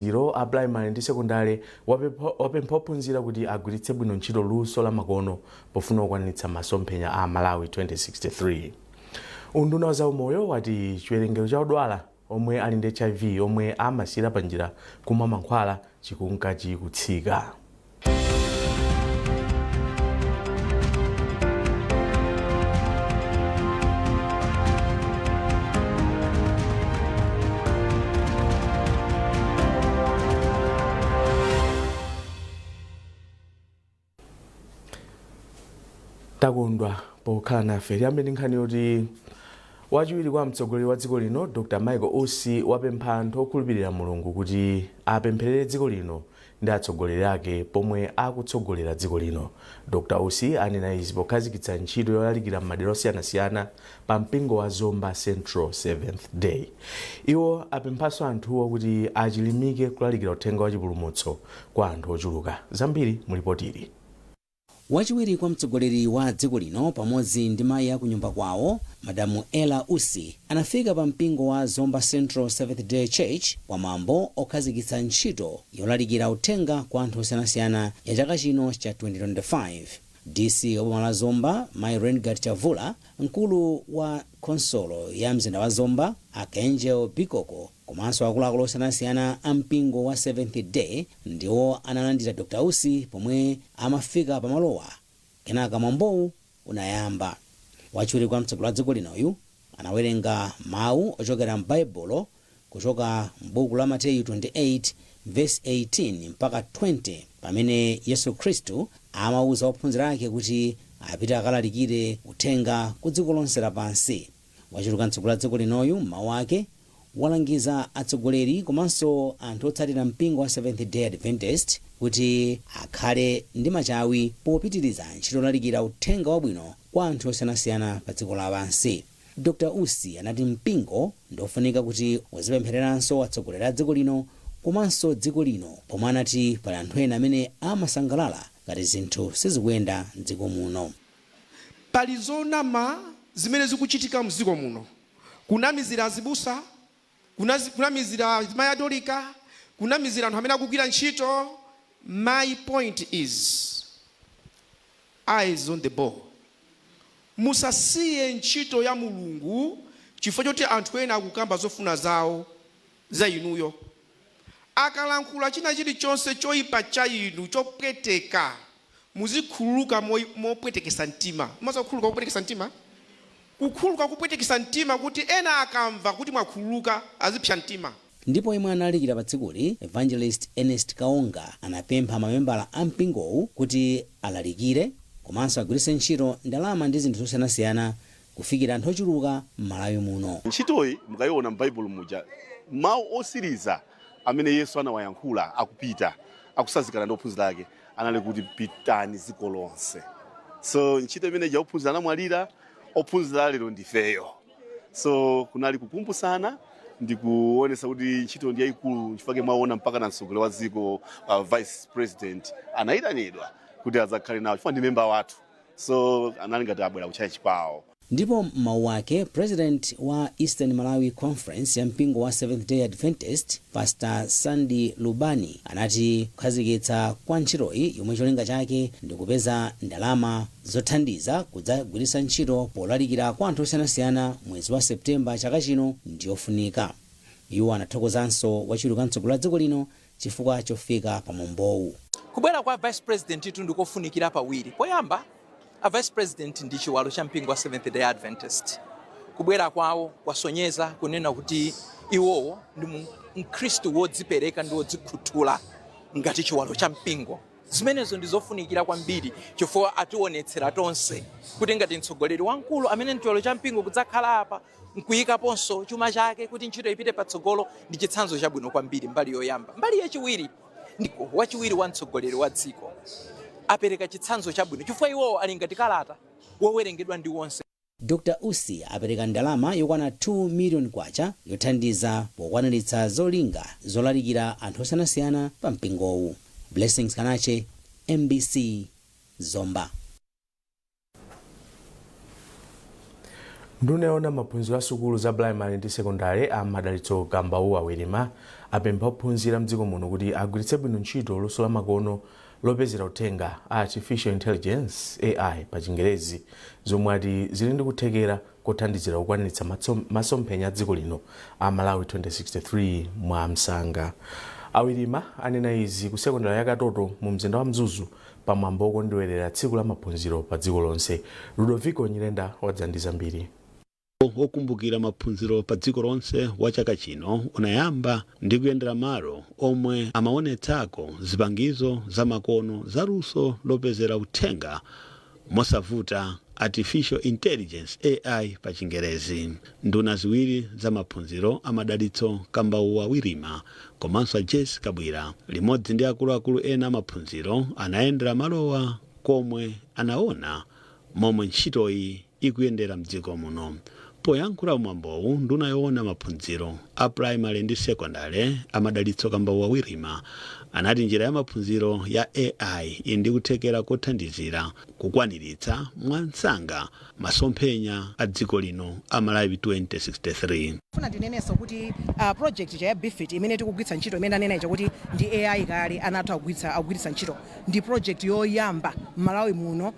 Iro a primary ndi secondary wapempha ophunzira kuti agwiritse bwino ntchito luso la makono pofuna kukwaniritsa masomphenya a Malawi 2063. Unduna wa zaumoyo wati chiwerengero cha odwala omwe ali ndi HIV omwe amasiyira panjira kumwa mankhwala chikunka chikutsika. Takondwa pokhala nafe liyambe ndi nkhani yoti wachiwiri kwa mtsogoleri wa dziko lino Dr. Michael Usi wapempha anthu okhulupirira Mulungu kuti apempherere dziko lino ndi atsogoleri ake pomwe akutsogolera dziko lino. Dr. Usi anena izi pokhazikitsa ntchito yolalikira m'madera osiyanasiyana pa mpingo wa Zomba Central 7th Day. Iwo apemphanso anthuwo kuti achilimike kulalikira uthenga wa chipulumutso kwa anthu ochuluka. Zambiri mu ripoti ili. Wachiwiri kwa mtsogoleri wa dziko lino pamodzi ndi mayi akunyumba kwawo Madamu Ella Usi anafika pa mpingo wa Zomba Central 7th Day Church pamwambo okhazikitsa ntchito yolalikira uthenga kwa anthu osiyanasiyana ya chaka chino cha 2025. DC wa boma la Zomba Mayi Rengard Chavula, mkulu wa konsolo ya mzinda wa Zomba Archangel Bikoko komanso akuluakulu osiyanasiyana a mpingo wa 7th Day ndiwo analandira Dr. Usi pomwe amafika pamalowa. Kenaka mwambowu unayamba. Wachiwiri kwa mtsogoleri wa dziko linoyu anawerenga mawu ochokera m'Baibulo kuchoka m'buku la Mateyu 28 verse 18 mpaka 20 pamene Yesu Khristu amawuza ophunzira ake kuti apite akalalikire uthenga ku dziko lonse lapansi. Wachiwiri kwa mtsogoleri wa dziko linoyu mawu ake walangiza atsogoleri komanso anthu otsatira mpingo wa 7th Day Adventist kuti akhale ndi machawi popitiriza ntchito yolalikira uthenga wabwino kwa anthu osiyanasiyana pa dziko lapansi. Dr. Usi anati mpingo ndofunika kuti uzipemphereranso atsogoleri a dziko lino komanso dziko lino pomwe anati pali anthu ena amene amasangalala ngati zinthu sizikuyenda m'dziko muno. Pali zonama zimene zikuchitika m'dziko muno, kunamizira azibusa, kunamizira azimayi atolika, kunamizira anthu amene akugwira ntchito. My point is eyes on the ball. Musasiye ntchito ya Mulungu chifukwa choti anthu ena akukamba zofuna zawo za inuyo. Akalankhula china chilichonse choyipa cha inu chopweteka muzikhululuka mopwetekesa mtima. Mumaza kukhululuka kupwetekesa mtima? Kukhululuka kupwetekesa mtima kuti ena akamva kuti mwakhululuka azipsa mtima. Ndipo imwe analikira pa dzikoli Evangelist Ernest Kaonga anapempha mamembala a mpingowu kuti alalikire komanso agwiritse ntchito ndalama ndi zinthu zosiyanasiyana kufikira anthu ochuluka m'Malawi muno. Ntchitoyi mukayiona m'Baibulo muja mawu osiriza amene Yesu anawayankhula akupita akusazikana ndi ophunzira ake anali kuti pitani dziko lonse. So ntchito imene ya ophunzira anamwalira, ophunzira lero ndifeyo. So kunali kukumbusana ndikuonesa kuti ntchito ndi yayikulu chifukwa mwaona mpaka na mtsogoleri wa dziko Vice President anayitanidwa kuti azakhale nawo chifukwa ndi member wathu. So anali ngati abwera kuchachi kwawo. Ndipo mawu ake President wa Eastern Malawi Conference ya mpingo wa 7th Day Adventist Pastor Sandy Lubani anati kukhazikitsa kwa ntchitoyi yomwe cholinga chake ndi kupeza ndalama zothandiza kudzagwiritsa ntchito polalikira kwa anthu osiyanasiyana mwezi wa Septemba chaka chino ndiyofunika. Iwo anathokozanso wachiwiri kwa mtsogoleri wa dziko lino chifukwa chofika pa mwambowu. Kubwera kwa Vice President itu ndikofunikira pawiri. Poyamba a Vice President ndi chiwalo cha mpingo wa 7th Day Adventist. Kubwera kwawo kwasonyeza kunena kuti iwowo ndi mkristu wodzipereka ndi wodzikhuthula ngati chiwalo cha mpingo. Zimenezo ndizofunikira kwambiri chifukwa ationetsera tonse kuti ngati mtsogoleri wamkulu amene ndi chiwalo cha mpingo kudzakhala apa nkuyikaponso chuma chake kuti ntchito ipite patsogolo ndi chitsanzo chabwino kwambiri mbali yoyamba. Mbali yachiwiri ndiko wachiwiri wa mtsogoleri wa dziko apereka chitsanzo chabwino chifukwa iwowo ali ngati kalata wowerengedwa ndi wonse. Dr. Usi apereka ndalama yokwana 2 million kwacha yothandiza pokwaniritsa zolinga zolalikira anthu osiyanasiyana pa mpingowu. Blessings Kanache, MBC, Zomba. Nduna yoona maphunziro a sukulu za primary ndi sekondari a Madalitso Kambauwa Wilima apempha ophunzira mdziko muno kuti agwiritse bwino ntchito luso la makono lopezera uthenga artificial intelligence AI pa Chingerezi, zomwe ati zili ndi kuthekera kothandizira kukwaniritsa masomphenya a dziko lino a Malawi 2063 mwa msanga. Awilima anena izi ku sekondari ya Katoto mu mzinda wa Mzuzu pamwambo okondwerera tsiku la maphunziro pa dziko lonse. Ludovico Nyirenda wadzandiza mbiri. Okumbukira maphunziro pa dziko lonse wa chaka chino unayamba ndi kuyendera malo omwe amaonetsako zipangizo za makono za luso lopezera uthenga mosavuta artificial intelligence AI pa Chingerezi. Nduna ziwiri za maphunziro a Madalitso Kambauwa Wilima komanso Jess Kabwira limodzi ndi akuluakulu ena maphunziro anayendera malowa komwe anaona momwe ntchitoyi ikuyendera mdziko muno. Poyankhula mwambowu nduna yoona maphunziro a primary ndi secondary a Madalitso Kambauwa Wilima anati njira ya maphunziro ya AI indi kuthekera kothandizira kukwaniritsa mwansanga masomphenya a dziko lino a Malawi 2063. Funa ndineneso kuti project ya BFIT imene tikugwiritsa ntchito imene anena icho kuti ndi AI kale anatha kugwiritsa ntchito ndi project yoyamba Malawi muno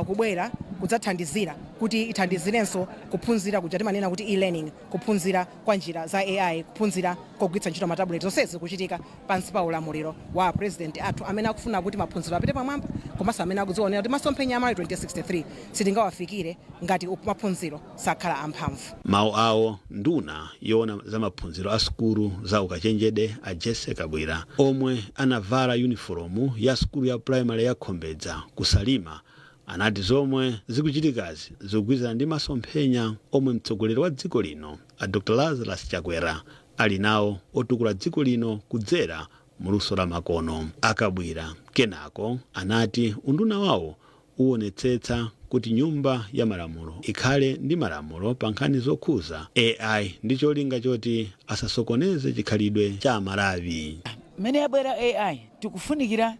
kubwera kudzathandizira kuti ithandizirenso kuphunzira kuja timanena kuti e-learning, kuphunzira kwa njira za AI, kuphunzira kogwiritsa ntchito matablet zonsezi kuchitika pansi pa ulamuliro wa president athu amene akufuna kuti maphunziro apite pamwamba komanso amene akudzionera kuti masomphenya a Malawi 2063 sitingawafikire ngati maphunziro sakhala amphamvu. Mawu awo nduna yoona za maphunziro a sukulu za ukachenjede a Jesse Kabwira omwe anavala uniformu ya sukulu ya primary ya Khombedza kusalima anati zomwe zikuchitikazi zikugwirizana ndi masomphenya omwe mtsogoleri wa dziko lino a Dr. Lazarus Chakwera ali nawo otukula dziko lino kudzera mu luso la makono. Akabwira kenako anati unduna wawo uonetsetsa kuti nyumba ya malamulo ikhale ndi malamulo pa nkhani zokhuza AI ndi cholinga choti asasokoneze chikhalidwe cha Malawi. Mene yabwera AI tikufunikira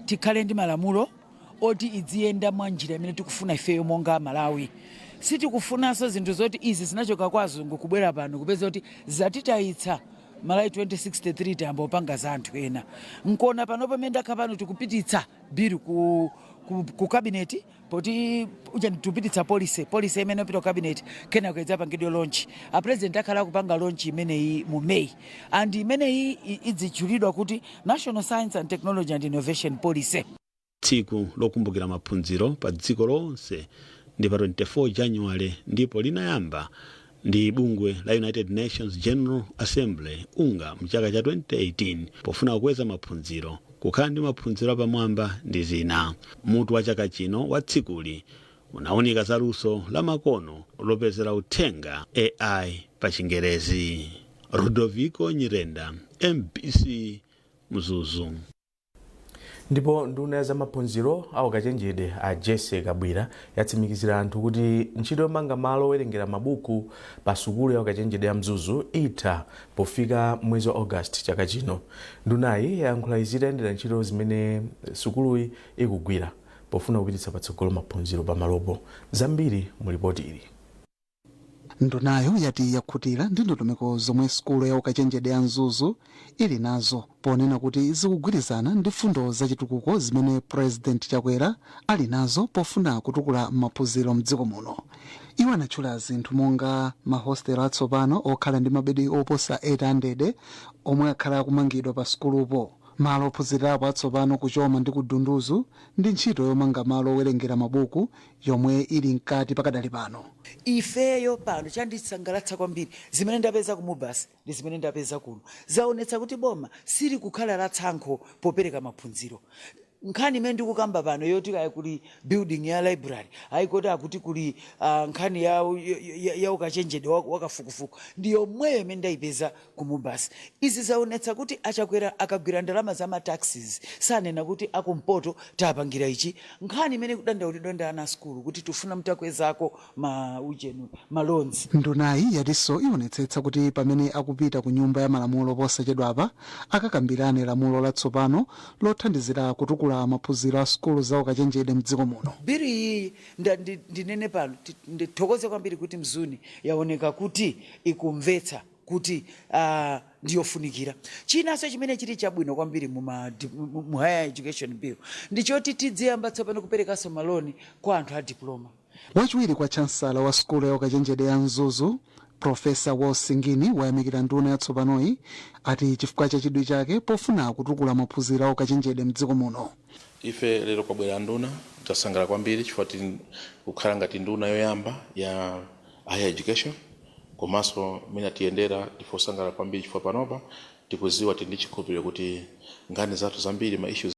tikhale ndi malamulo oti idziyenda mwa njira imene tikufuna ifeyo monga Malawi. Sitikufunanso zinthu zoti izi zinachoka kwa azungu kubwera pano kupeza kuti zatitayitsa Malawi 2063 tambo panga za anthu ena. Nkona pano pamene ndakha pano tikupititsa bill ku cabinet poti uja tupititsa policy imene pita cabinet kena kuedza pangidwe launch. A president akhala kupanga launch imene mu May and imene idzichulidwa kuti National Science and Technology and Innovation Policy. Tsiku lokumbukira maphunziro pa dziko lonse ndi pa 24 January ndipo linayamba ndi bungwe la United Nations General Assembly unga mchaka cha 2018 pofuna kukweza maphunziro kukhala ndi maphunziro apamwamba ndi zina. Mutu wa chaka chino wa tsikuli unaonika za luso la makono lopezera uthenga AI pa Chingerezi. Ludovico Nyirenda, MBC Mzuzu. Ndipo nduna za maphunziro a ukachenjede a Jesse Kabwira yatsimikizira anthu kuti ntchito yomanga malo owerengera mabuku pa sukulu ya ukachenjede ya Mzuzu itha pofika mwezi wa August chaka chino. Ndunayi yayankhula izi itayendera ntchito zimene sukuluyi ikugwira pofuna kupititsa patsogolo maphunziro pa malopo. Zambiri mu ripoti ili. Ndunayo yati yakhutira ndi ndondomeko zomwe sukulu ya ukachenjede ya Mzuzu ili nazo ponena kuti zikugwirizana ndi fundo zachitukuko zimene President Chakwera ali nazo pofuna kutukula maphunziro mdziko muno. Iwo anatchula zinthu monga mahostel atsopano okhala ndi mabedi oposa 800 omwe akhala kumangidwa pa sukulupo, malo ophunzirapo atsopano kuchoma ndi kudunduzu ndi ntchito yomanga malo owerengera mabuku yomwe ili mkati pakadali pano. Ifeyo pano chandisangalatsa kwambiri zimene ndapeza ku Mubasi ndi zimene ndapeza kuno zaonetsa kuti boma sili kukhala la tsankho popereka maphunziro. Nkhani imene ndikukamba pano yoti kaya kuli building ya library ayikoti akuti kuli nkhani ya ukachenjede wakafukufuku ndi yomweyo imene ndayipeza ku Mubasi. Izi zaonetsa kuti Achakwera akagwira ndalama za mataxes sanena kuti akumpoto tapangira ichi. Nkhani imene kudandaulidwa ndi ana skulu kuti tufuna mtakwezako malonzi. Ndunayi yatinso ionetsetsa kuti pamene akupita ku nyumba ya malamulo posachedwapa akakambirane lamulo latsopano lothandizira kutukula kutukula maphunziro a sukulu za ukachenjede mdziko muno. Biri iyi ndinene pano ndithokoze kwambiri kuti Mzuni yaoneka kuti ikumvetsa kuti ndiyofunikira. Chinanso chimene chili chabwino kwambiri mu higher education bill ndichoti tidziyamba tsopano kuperekanso maloni kwa anthu a diploma. Wachiwiri kwa chansala wa sukulu ya ukachenjede ya Mzuzu, Profesa Wosingini wayamikira nduna yatsopanoyi ati chifukwa cha chidwi chake pofuna kutukula maphunziro a ukachenjede mdziko muno. Ife lero kwabwera nduna tasangala kwambiri chifukwa kukhala ngati nduna yoyamba ya higher education, komanso mina tiyendera tifosangala kwambiri chifukwa panopa tikuziwa ndi chikhulupiriro kuti ngani zathu zambiri ma issues